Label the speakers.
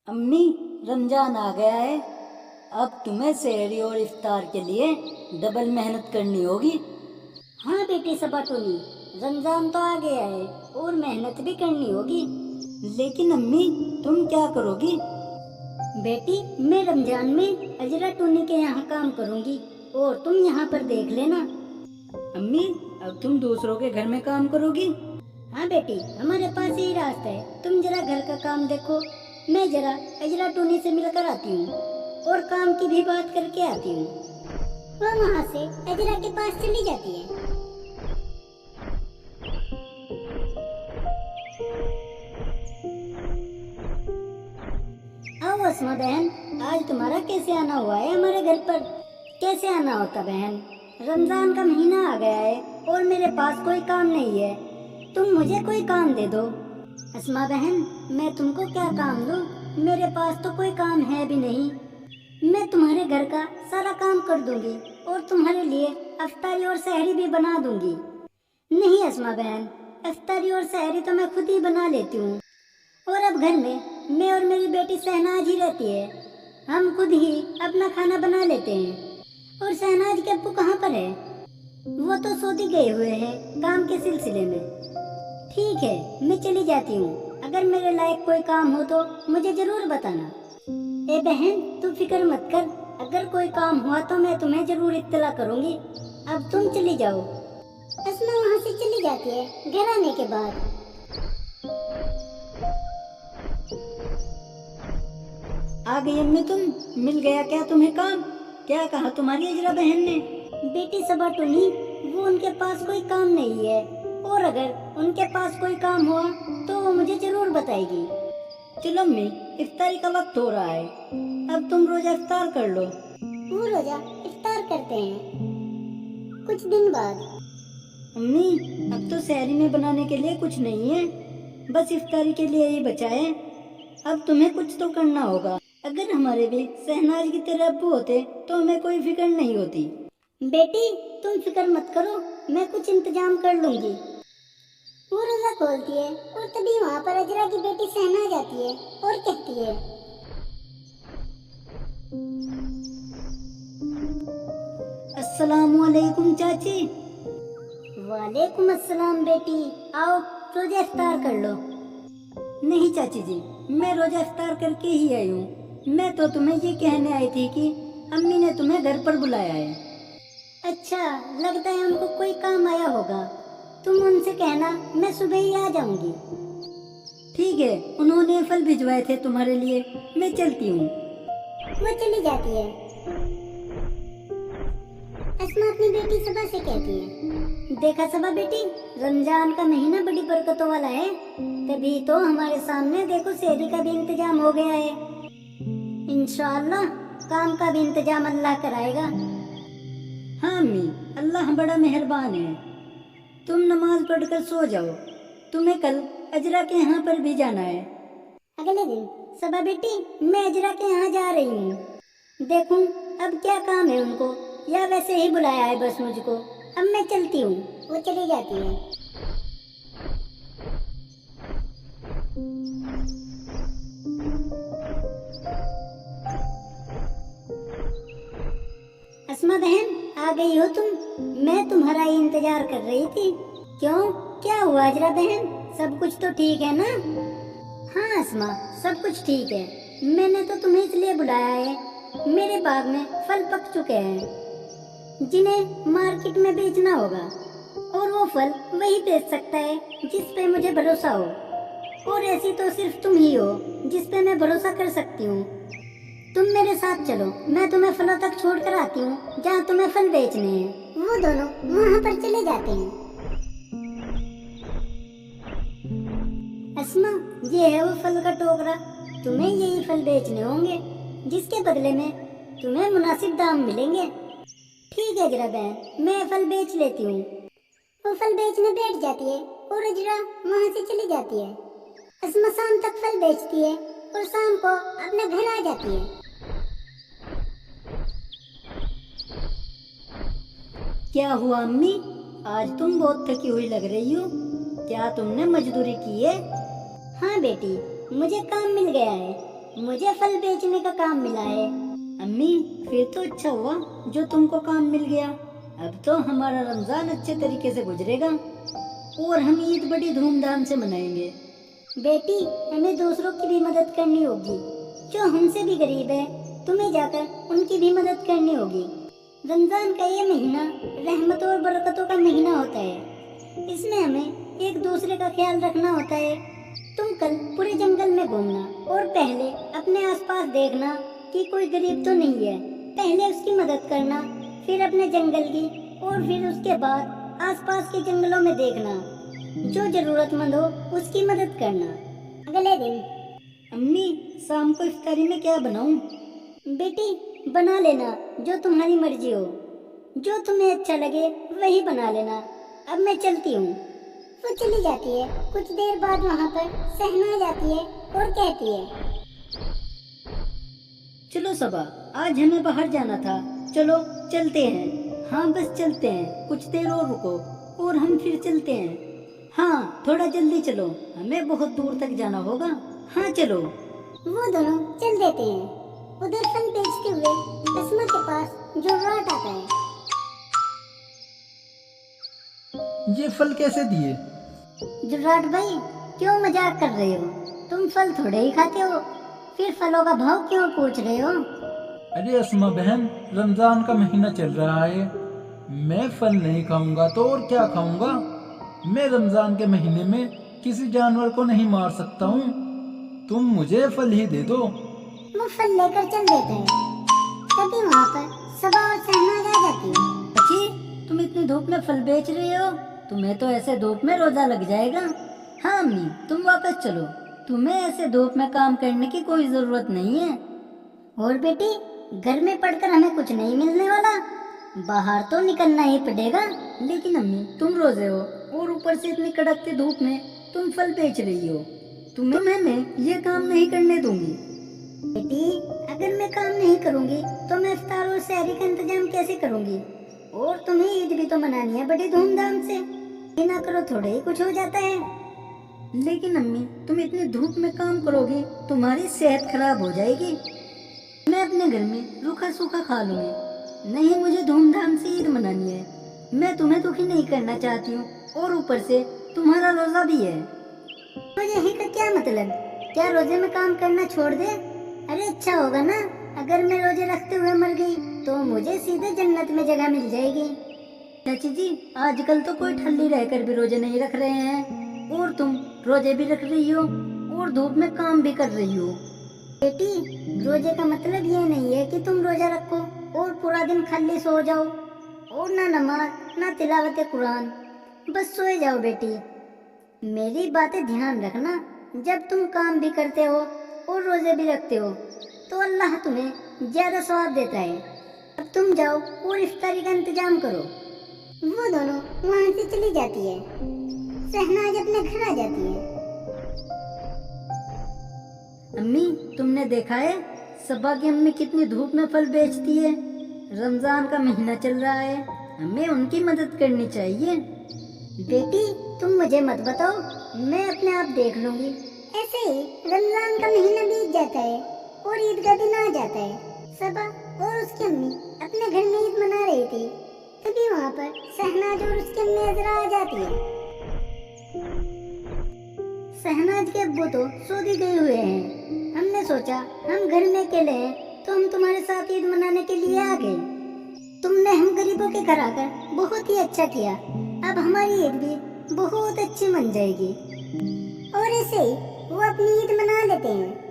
Speaker 1: अम्मी, रमजान आ गया है। अब तुम्हें सहरी और इफ्तार के लिए डबल मेहनत करनी होगी।
Speaker 2: हाँ बेटी सबाटोनी, रमजान तो आ गया है और मेहनत भी करनी होगी।
Speaker 1: लेकिन अम्मी, तुम क्या करोगी?
Speaker 2: बेटी मैं रमजान में अजरा टूनी के यहाँ काम करूँगी और तुम यहाँ पर देख लेना।
Speaker 1: अम्मी, अब तुम दूसरों के घर में काम करोगी?
Speaker 2: हाँ बेटी, हमारे पास यही रास्ता है। तुम जरा घर का काम देखो, मैं जरा अजरा टूनी से मिलकर आती हूँ और काम की भी बात करके आती हूँ। वो वहाँ से अजरा के पास चली जाती है। आओ अस्मा बहन, आज तुम्हारा कैसे आना हुआ है हमारे घर पर? कैसे आना होता बहन, रमजान का महीना आ गया है और मेरे पास कोई काम नहीं है। तुम मुझे कोई काम दे दो। अस्मा बहन, मैं तुमको क्या काम दूं? मेरे पास तो कोई काम है भी नहीं। मैं तुम्हारे घर का सारा काम कर दूंगी और तुम्हारे लिए अफ्तारी और सहरी भी बना दूंगी। नहीं अस्मा बहन, अफ्तारी और सहरी तो मैं खुद ही बना लेती हूँ। और अब घर में मैं और मेरी बेटी शहनाज ही रहती है। हम खुद ही अपना खाना बना लेते हैं। और शहनाज के अब्बू कहाँ पर है? वो तो सऊदी गए हुए हैं काम के सिलसिले में। ठीक है, मैं चली जाती हूँ। अगर मेरे लायक कोई काम हो तो मुझे जरूर बताना। ए बहन, तू फिक्र मत कर, अगर कोई काम हुआ तो मैं तुम्हें जरूर इत्तला करूँगी। अब तुम चली जाओ। अस्मा वहाँ से चली जाती है घर आने के बाद।
Speaker 1: आ गई अम्मी तुम? मिल गया क्या तुम्हें काम? क्या कहा तुम्हारी अजरा बहन ने?
Speaker 2: बेटी सबाटुनी, वो उनके पास कोई काम नहीं है और अगर उनके पास कोई काम हुआ तो वो मुझे जरूर बताएगी।
Speaker 1: चलो अम्मी, इफ्तारी का वक्त हो रहा है, अब तुम रोजा इफ्तार कर लो।
Speaker 2: वो रोजा इफ्तार करते हैं कुछ दिन बाद।
Speaker 1: अम्मी, अब तो सहरी में बनाने के लिए कुछ नहीं है, बस इफ्तारी के लिए ही बचा है। अब तुम्हें कुछ तो करना होगा। अगर हमारे भी शहनाज की तरह अब्बू होते तो हमें कोई फिक्र नहीं होती।
Speaker 2: बेटी तुम फिक्र मत करो, मैं कुछ इंतजाम कर लूंगी। वो रोजा खोलती है और तभी वहाँ पर अजरा की बेटी शहनाज आती है और कहती है,
Speaker 1: अस्सलामुअलैकुम चाची।
Speaker 2: वालेकुम अस्सलाम बेटी, आओ रोजा इफ्तार कर लो।
Speaker 1: नहीं चाची जी, मैं रोजा इफ्तार करके ही आई हूँ। मैं तो तुम्हें ये कहने आई थी कि अम्मी ने तुम्हें घर पर बुलाया है।
Speaker 2: अच्छा, लगता है उनको कोई काम आया होगा। तुम उनसे कहना मैं सुबह ही आ जाऊंगी।
Speaker 1: ठीक है, उन्होंने फल भिजवाए थे तुम्हारे लिए, मैं चलती हूँ।
Speaker 2: वो चली जाती है। अस्मा अपनी बेटी सबा से कहती है, देखा सबा बेटी, रमजान का महीना बड़ी बरकतों वाला है, तभी तो हमारे सामने देखो सहरी का भी इंतजाम हो गया है। इंशाअल्लाह काम का भी इंतजाम अल्लाह कराएगा।
Speaker 1: हाँ अम्मी, अल्लाह बड़ा मेहरबान है। तुम नमाज पढ़कर सो जाओ, तुम्हें कल अजरा के यहाँ पर भी जाना है।
Speaker 2: अगले दिन सबा बेटी, मैं अजरा के यहाँ जा रही हूँ। देखूं अब क्या काम है उनको, या वैसे ही बुलाया है बस मुझको। अब मैं चलती हूँ। वो चली जाती है। अस्मा बहन, आ गई हो तुम? मैं तुम्हारा ही इंतजार कर रही थी। क्यों, क्या हुआ अजरा बहन, सब कुछ तो ठीक है ना? हाँ अस्मा, सब कुछ ठीक है। मैंने तो तुम्हें इसलिए बुलाया है, मेरे बाग में फल पक चुके हैं जिन्हें मार्केट में बेचना होगा, और वो फल वही बेच सकता है जिस पे मुझे भरोसा हो। और ऐसी तो सिर्फ तुम ही हो जिस पे मैं भरोसा कर सकती हूँ। तुम मेरे साथ चलो, मैं तुम्हें फलों तक छोड़ कर आती हूँ जहाँ तुम्हें फल बेचने हैं। वो दोनों वहाँ पर चले जाते हैं। अस्मा, ये है वो फल का टोकरा, तुम्हें यही फल बेचने होंगे, जिसके बदले में तुम्हें मुनासिब दाम मिलेंगे। ठीक है अजरा बहन, मैं फल बेच लेती हूँ। वो फल बेचने बैठ जाती है और अजरा वहाँ से चली जाती है। अस्मा शाम तक फल बेचती है और शाम को अपने घर आ जाती है।
Speaker 1: क्या हुआ अम्मी, आज तुम बहुत थकी हुई लग रही हो, क्या तुमने मजदूरी की है?
Speaker 2: हाँ बेटी, मुझे काम मिल गया है। मुझे फल बेचने का काम मिला है।
Speaker 1: अम्मी फिर तो अच्छा हुआ जो तुमको काम मिल गया। अब तो हमारा रमजान अच्छे तरीके से गुजरेगा और हम ईद बड़ी धूमधाम से मनाएंगे।
Speaker 2: बेटी, हमें दूसरों की भी मदद करनी होगी। जो हमसे भी गरीब है, तुम्हें जाकर उनकी भी मदद करनी होगी। रमजान का ये महीना रहमतों और बरकतों का महीना होता है। इसमें हमें एक दूसरे का ख्याल रखना होता है। तुम कल पूरे जंगल में घूमना और पहले अपने आसपास देखना कि कोई गरीब तो नहीं है। पहले उसकी मदद करना, फिर अपने जंगल की और फिर उसके बाद आसपास के जंगलों में देखना। जो जरूरतमंद हो उसकी मदद करना। अगले दिन,
Speaker 1: अम्मी शाम को इफ्तारी में क्या बनाऊं?
Speaker 2: बेटी बना लेना जो तुम्हारी मर्जी हो। जो तुम्हें अच्छा लगे वही बना लेना। अब मैं चलती हूँ। वो चली जाती है। कुछ देर बाद वहाँ पर सहना जाती है और कहती है,
Speaker 1: चलो सबा, आज हमें बाहर जाना था, चलो चलते हैं। हाँ बस चलते हैं, कुछ देर और रुको और हम फिर चलते हैं। हाँ थोड़ा जल्दी चलो, हमें बहुत दूर तक जाना होगा। हाँ चलो।
Speaker 2: वो दोनों चल देते हैं। उधर फल बेचते हुए अस्मा के पास जुर्राट आता है।
Speaker 3: ये फल कैसे दिए?
Speaker 2: जुर्राट भाई, क्यों मजाक कर रहे हो? तुम फल थोड़े ही खाते हो, फिर फलों का भाव क्यों पूछ रहे हो?
Speaker 3: अरे अस्मा बहन, रमजान का महीना चल रहा है, मैं फल नहीं खाऊंगा तो और क्या खाऊंगा? मैं रमजान के महीने में किसी जानवर को नहीं मार सकता हूँ। तुम मुझे फल ही दे दो।
Speaker 2: वो फल लेकर चल देते हैं। तभी वहाँ पर सबा और सहनाज आ जाती है।
Speaker 1: बच्ची, तुम इतनी धूप में फल बेच रहे हो? तुम्हें तो ऐसे धूप में रोजा लग जाएगा। हाँ अम्मी, तुम वापस चलो, तुम्हें ऐसे धूप में काम करने की कोई जरूरत नहीं है।
Speaker 2: और बेटी, घर में पढ़कर हमें कुछ नहीं मिलने वाला, बाहर तो निकलना ही पड़ेगा।
Speaker 1: लेकिन अम्मी तुम रोजे हो और ऊपर से इतनी कड़कती धूप में तुम फल बेच रही हो, तुम्हें मैं ये काम नहीं करने दूंगी।
Speaker 2: बेटी, अगर मैं काम नहीं करूंगी तो मैं इफ्तार और सहरी का इंतजाम कैसे करूंगी? और तुम्हें ईद भी तो मनानी है बड़ी धूमधाम से। ये ना करो थोड़े ही कुछ हो जाता है।
Speaker 1: लेकिन अम्मी तुम इतनी धूप में काम करोगी, तुम्हारी सेहत खराब हो जाएगी। मैं अपने घर में रूखा सूखा खा लूंगी। नहीं, मुझे धूमधाम से ईद मनानी है। मैं तुम्हें दुखी नहीं करना चाहती हूँ और ऊपर से तुम्हारा रोजा भी है।
Speaker 2: तो यही का क्या मतलब? क्या रोजे में काम करना छोड़ दे? अरे अच्छा होगा ना अगर मैं रोजे रखते हुए मर गई तो मुझे सीधे जन्नत में जगह मिल जाएगी।
Speaker 1: चाची जी, आजकल तो कोई ठल्ली रहकर भी रोजे नहीं रख रहे हैं और तुम रोजे भी रख रही हो और धूप में काम भी कर रही हो।
Speaker 2: बेटी, रोजे का मतलब ये नहीं है कि तुम रोजा रखो और पूरा दिन खाली सो जाओ और ना नमाज ना तिलावत कुरान, बस सोए जाओ। बेटी मेरी बातें ध्यान रखना। जब तुम काम भी करते हो और रोजे भी रखते हो तो अल्लाह तुम्हें ज्यादा सवाब देता है। अब तुम जाओ और इफ्तारी का इंतजाम करो। वो दोनों वहाँ से चली जाती है। शहनाज अपने घर आ जाती है।
Speaker 1: अम्मी तुमने देखा है सबा की अम्मी कितनी धूप में फल बेचती है। रमजान का महीना चल रहा है, हमें उनकी मदद करनी चाहिए।
Speaker 2: बेटी तुम मुझे मत बताओ, मैं अपने आप देख लूंगी। ऐसे ही रमजान का महीना बीत जाता है और ईद का दिन आ जाता है। सबा और उसकी अम्मी अपने घर में ईद मना रही थी। तभी वहाँ पर शहनाज और उसकी अम्मी हजरा आ जाती है। शहनाज के अब्बू तो सो भी गए हुए हैं। हमने सोचा हम घर में अकेले हैं तो हम तुम्हारे साथ ईद मनाने के लिए आ गए। तुमने हम गरीबों के घर आकर बहुत ही अच्छा किया। अब हमारी ईद भी बहुत अच्छी मन जाएगी। और ऐसे ही वो अपनी ईद मना लेते हैं।